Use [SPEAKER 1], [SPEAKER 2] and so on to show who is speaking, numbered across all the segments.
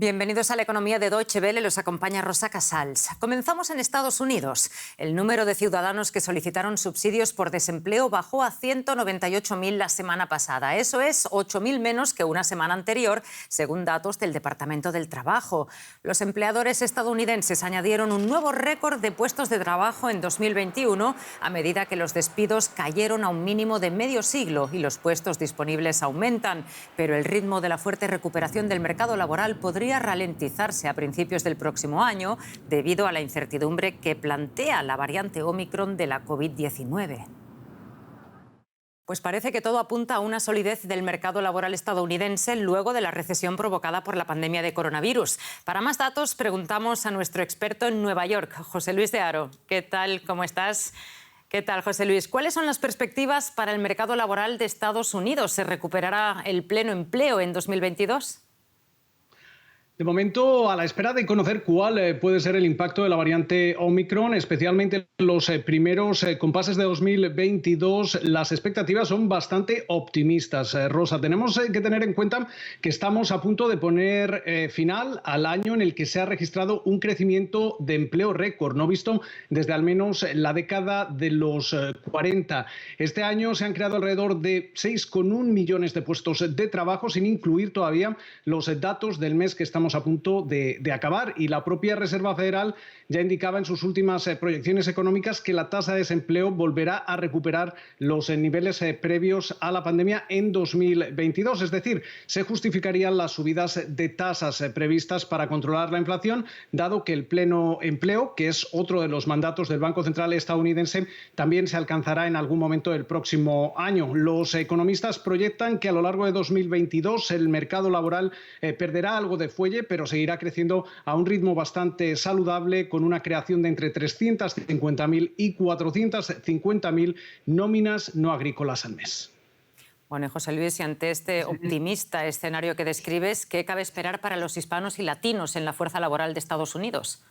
[SPEAKER 1] Bienvenidos a la economía de Deutsche Welle, los acompaña Rosa Casals. Comenzamos en Estados Unidos. El número de ciudadanos que solicitaron subsidios por desempleo bajó a 198.000 la semana pasada. Eso es 8.000 menos que una semana anterior, según datos del Departamento del Trabajo. Los empleadores estadounidenses añadieron un nuevo récord de puestos de trabajo en 2021 a medida que los despidos cayeron a un mínimo de medio siglo y los puestos disponibles aumentan. Pero el ritmo de la fuerte recuperación del mercado laboral podría ralentizarse a principios del próximo año debido a la incertidumbre que plantea la variante Omicron de la COVID-19. Pues parece que todo apunta a una solidez del mercado laboral estadounidense luego de la recesión provocada por la pandemia de coronavirus. Para más datos, preguntamos a nuestro experto en Nueva York, José Luis de Haro. ¿Qué tal? ¿Cómo estás? ¿Qué tal, José Luis? ¿Cuáles son las perspectivas para el mercado laboral de Estados Unidos? ¿Se recuperará el pleno empleo en 2022?
[SPEAKER 2] De momento, a la espera de conocer cuál puede ser el impacto de la variante Omicron, especialmente en los primeros compases de 2022, las expectativas son bastante optimistas. Rosa, tenemos que tener en cuenta que estamos a punto de poner final al año en el que se ha registrado un crecimiento de empleo récord, no visto desde al menos la década de los 40. Este año se han creado alrededor de 6,1 millones de puestos de trabajo, sin incluir todavía los datos del mes que estamos a punto de acabar, y la propia Reserva Federal ya indicaba en sus últimas proyecciones económicas que la tasa de desempleo volverá a recuperar los niveles previos a la pandemia en 2022, es decir, se justificarían las subidas de tasas previstas para controlar la inflación, dado que el pleno empleo, que es otro de los mandatos del Banco Central estadounidense, también se alcanzará en algún momento del próximo año. Los economistas proyectan que a lo largo de 2022 el mercado laboral perderá algo de fuelle, pero seguirá creciendo a un ritmo bastante saludable, con una creación de entre 350.000 y 450.000 nóminas no agrícolas al mes.
[SPEAKER 1] Bueno, José Luis, y ante este optimista escenario que describes, ¿qué cabe esperar para los hispanos y latinos en la fuerza laboral de Estados Unidos?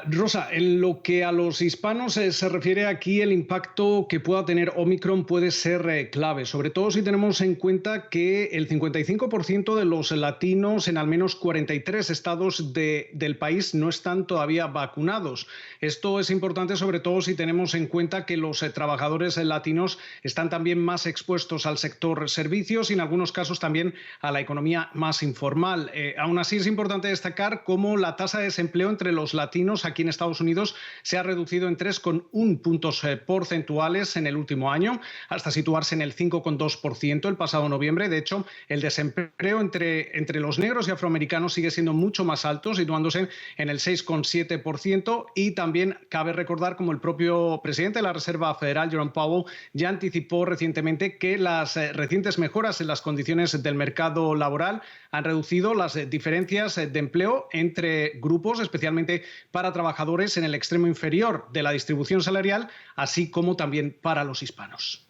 [SPEAKER 2] Rosa, en lo que a los hispanos se refiere aquí, el impacto que pueda tener Omicron puede ser clave, sobre todo si tenemos en cuenta que el 55% de los latinos en al menos 43 estados del país no están todavía vacunados. Esto es importante sobre todo si tenemos en cuenta que los trabajadores latinos están también más expuestos al sector servicios y en algunos casos también a la economía más informal. Aún así es importante destacar cómo la tasa de desempleo entre los latinos aquí en Estados Unidos se ha reducido en 3,1 puntos porcentuales en el último año, hasta situarse en el 5,2% el pasado noviembre. De hecho, el desempleo entre los negros y afroamericanos sigue siendo mucho más alto, situándose en el 6,7%. Y también cabe recordar como el propio presidente de la Reserva Federal, Jerome Powell, ya anticipó recientemente que las recientes mejoras en las condiciones del mercado laboral han reducido las diferencias de empleo entre grupos, especialmente para trabajadores en el extremo inferior de la distribución salarial, así como también para los hispanos.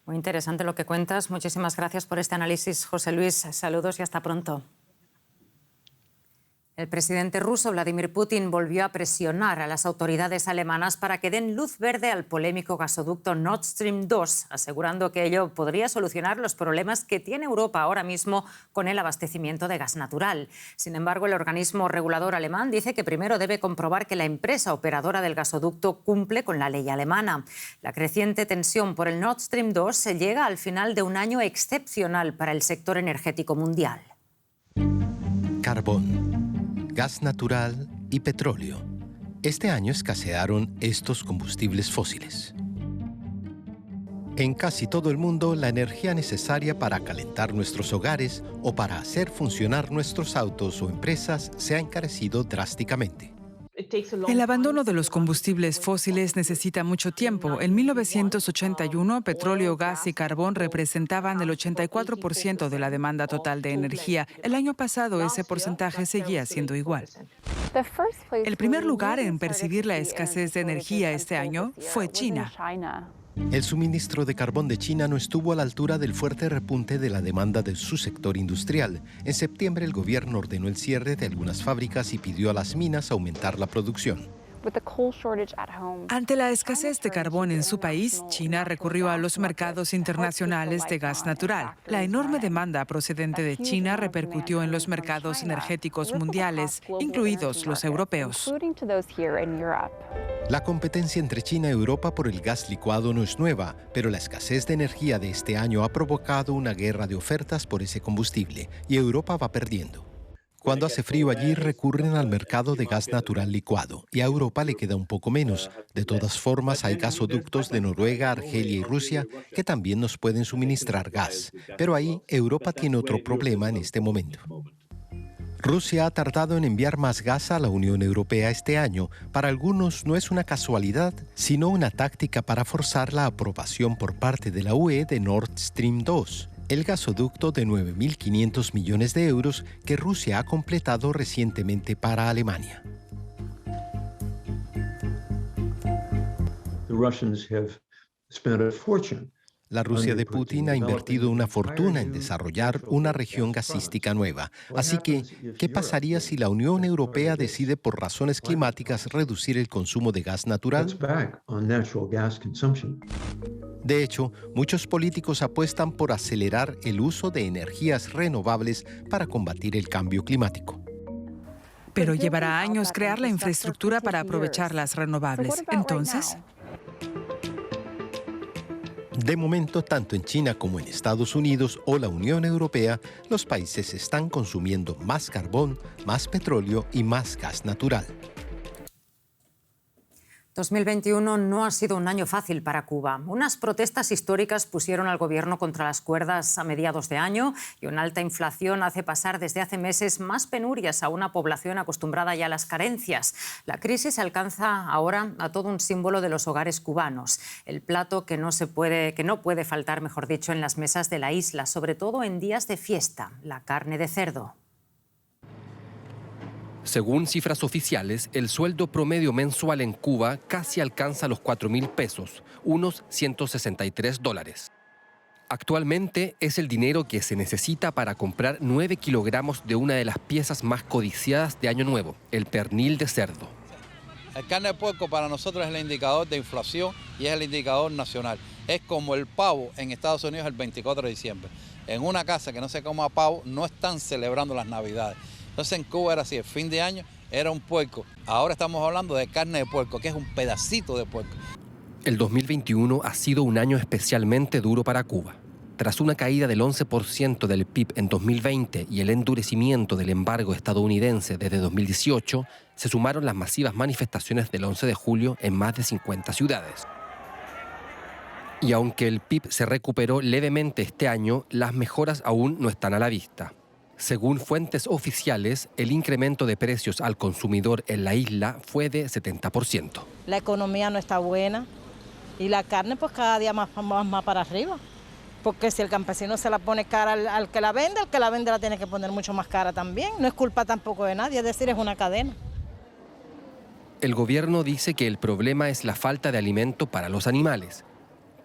[SPEAKER 1] Muy interesante lo que cuentas. Muchísimas gracias por este análisis, José Luis. Saludos y hasta pronto. El presidente ruso Vladimir Putin volvió a presionar a las autoridades alemanas para que den luz verde al polémico gasoducto Nord Stream 2, asegurando que ello podría solucionar los problemas que tiene Europa ahora mismo con el abastecimiento de gas natural. Sin embargo, el organismo regulador alemán dice que primero debe comprobar que la empresa operadora del gasoducto cumple con la ley alemana. La creciente tensión por el Nord Stream 2 se llega al final de un año excepcional para el sector energético mundial.
[SPEAKER 3] Carbón, gas natural y petróleo. Este año escasearon estos combustibles fósiles. En casi todo el mundo, la energía necesaria para calentar nuestros hogares o para hacer funcionar nuestros autos o empresas se ha encarecido drásticamente.
[SPEAKER 4] El abandono de los combustibles fósiles necesita mucho tiempo. En 1981, petróleo, gas y carbón representaban el 84% de la demanda total de energía. El año pasado ese porcentaje seguía siendo igual. El primer lugar en percibir la escasez de energía este año fue China.
[SPEAKER 3] El suministro de carbón de China no estuvo a la altura del fuerte repunte de la demanda de su sector industrial. En septiembre, el gobierno ordenó el cierre de algunas fábricas y pidió a las minas aumentar la producción.
[SPEAKER 4] Ante la escasez de carbón en su país, China recurrió a los mercados internacionales de gas natural. La enorme demanda procedente de China repercutió en los mercados energéticos mundiales, incluidos los europeos.
[SPEAKER 3] La competencia entre China y Europa por el gas licuado no es nueva, pero la escasez de energía de este año ha provocado una guerra de ofertas por ese combustible y Europa va perdiendo. Cuando hace frío allí recurren al mercado de gas natural licuado y a Europa le queda un poco menos. De todas formas, hay gasoductos de Noruega, Argelia y Rusia que también nos pueden suministrar gas. Pero ahí Europa tiene otro problema en este momento. Rusia ha tardado en enviar más gas a la Unión Europea este año. Para algunos no es una casualidad, sino una táctica para forzar la aprobación por parte de la UE de Nord Stream 2. El gasoducto de 9.500 millones de euros que Rusia ha completado recientemente para Alemania. La Rusia de Putin ha invertido una fortuna en desarrollar una región gasística nueva. Así que, ¿qué pasaría si la Unión Europea decide por razones climáticas reducir el consumo de gas natural? De hecho, muchos políticos apuestan por acelerar el uso de energías renovables para combatir el cambio climático.
[SPEAKER 4] Pero llevará años crear la infraestructura para aprovechar las renovables. Entonces,
[SPEAKER 3] de momento, tanto en China como en Estados Unidos o la Unión Europea, los países están consumiendo más carbón, más petróleo y más gas natural.
[SPEAKER 1] 2021 no ha sido un año fácil para Cuba. Unas protestas históricas pusieron al gobierno contra las cuerdas a mediados de año y una alta inflación hace pasar desde hace meses más penurias a una población acostumbrada ya a las carencias. La crisis alcanza ahora a todo un símbolo de los hogares cubanos, el plato que no puede faltar, mejor dicho, en las mesas de la isla, sobre todo en días de fiesta, la carne de cerdo.
[SPEAKER 5] Según cifras oficiales, el sueldo promedio mensual en Cuba casi alcanza los 4.000 pesos, unos $163. Actualmente es el dinero que se necesita para comprar 9 kilogramos de una de las piezas más codiciadas de Año Nuevo, el pernil de cerdo.
[SPEAKER 6] El carne de puerco para nosotros es el indicador de inflación y es el indicador nacional. Es como el pavo en Estados Unidos el 24 de diciembre. En una casa que no se coma pavo no están celebrando las Navidades. Entonces en Cuba era así, el fin de año era un puerco. Ahora estamos hablando de carne de puerco, que es un pedacito de puerco.
[SPEAKER 5] El 2021 ha sido un año especialmente duro para Cuba. Tras una caída del 11% del PIB en 2020 y el endurecimiento del embargo estadounidense desde 2018, se sumaron las masivas manifestaciones del 11 de julio en más de 50 ciudades. Y aunque el PIB se recuperó levemente este año, las mejoras aún no están a la vista. Según fuentes oficiales, el incremento de precios al consumidor en la isla fue de 70%.
[SPEAKER 7] La economía no está buena y la carne pues cada día más para arriba. Porque si el campesino se la pone cara al que la vende, el que la vende la tiene que poner mucho más cara también. No es culpa tampoco de nadie, es decir, es una cadena.
[SPEAKER 5] El gobierno dice que el problema es la falta de alimento para los animales.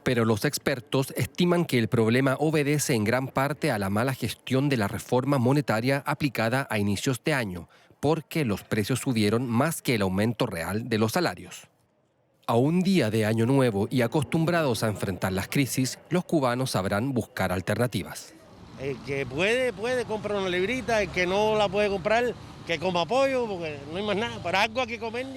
[SPEAKER 5] Pero los expertos estiman que el problema obedece en gran parte a la mala gestión de la reforma monetaria aplicada a inicios de año, porque los precios subieron más que el aumento real de los salarios. A un día de Año Nuevo y acostumbrados a enfrentar las crisis, los cubanos sabrán buscar alternativas.
[SPEAKER 8] El que puede comprar una librita, el que no la puede comprar, que coma pollo, porque no hay más nada, para algo hay que comer.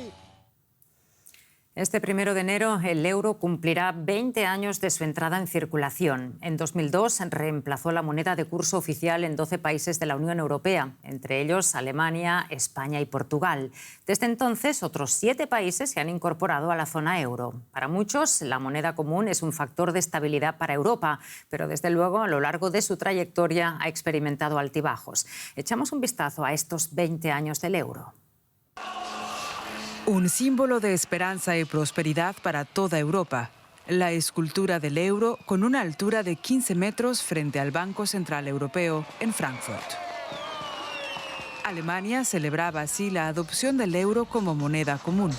[SPEAKER 1] Este 1 de enero el euro cumplirá 20 años de su entrada en circulación. En 2002 reemplazó la moneda de curso oficial en 12 países de la Unión Europea, entre ellos Alemania, España y Portugal. Desde entonces, otros 7 países se han incorporado a la zona euro. Para muchos, la moneda común es un factor de estabilidad para Europa, pero desde luego a lo largo de su trayectoria ha experimentado altibajos. Echamos un vistazo a estos 20 años del euro.
[SPEAKER 4] Un símbolo de esperanza y prosperidad para toda Europa. La escultura del euro con una altura de 15 metros frente al Banco Central Europeo en Frankfurt. Alemania celebraba así la adopción del euro como moneda común.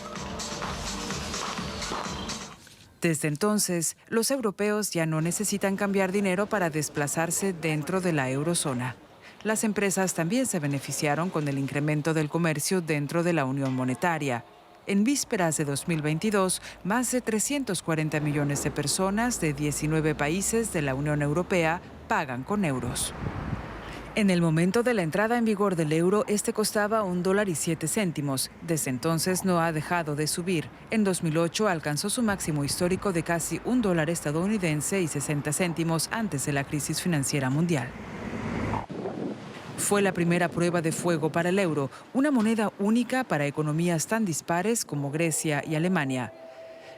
[SPEAKER 4] Desde entonces, los europeos ya no necesitan cambiar dinero para desplazarse dentro de la eurozona. Las empresas también se beneficiaron con el incremento del comercio dentro de la Unión Monetaria. En vísperas de 2022, más de 340 millones de personas de 19 países de la Unión Europea pagan con euros. En el momento de la entrada en vigor del euro, este costaba $1.07. Desde entonces no ha dejado de subir. En 2008 alcanzó su máximo histórico de casi $1 estadounidense y 60 céntimos antes de la crisis financiera mundial. Fue la primera prueba de fuego para el euro, una moneda única para economías tan dispares como Grecia y Alemania.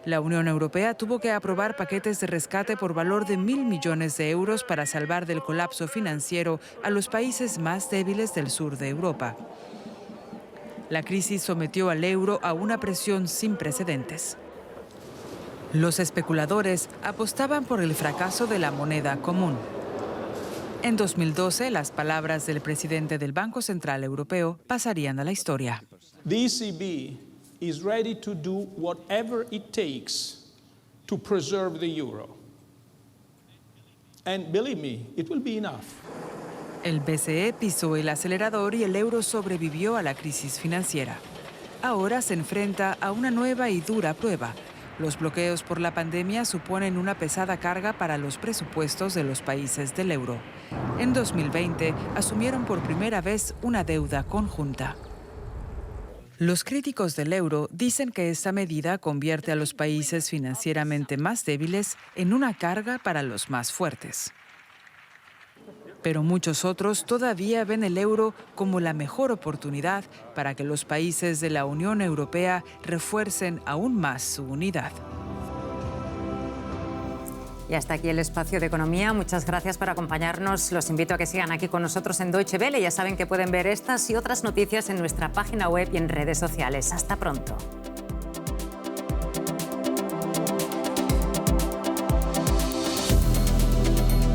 [SPEAKER 4] La Unión Europea tuvo que aprobar paquetes de rescate por valor de 1.000 millones de euros para salvar del colapso financiero a los países más débiles del sur de Europa. La crisis sometió al euro a una presión sin precedentes. Los especuladores apostaban por el fracaso de la moneda común. En 2012, las palabras del presidente del Banco Central Europeo pasarían a la historia.
[SPEAKER 9] The ECB is ready to do whatever it takes to preserve the euro. And believe me, it will be enough.
[SPEAKER 4] El BCE pisó el acelerador y el euro sobrevivió a la crisis financiera. Ahora se enfrenta a una nueva y dura prueba. Los bloqueos por la pandemia suponen una pesada carga para los presupuestos de los países del euro. En 2020 asumieron por primera vez una deuda conjunta. Los críticos del euro dicen que esta medida convierte a los países financieramente más débiles en una carga para los más fuertes. Pero muchos otros todavía ven el euro como la mejor oportunidad para que los países de la Unión Europea refuercen aún más su unidad.
[SPEAKER 1] Y hasta aquí el espacio de economía. Muchas gracias por acompañarnos. Los invito a que sigan aquí con nosotros en Deutsche Welle. Ya saben que pueden ver estas y otras noticias en nuestra página web y en redes sociales. Hasta pronto.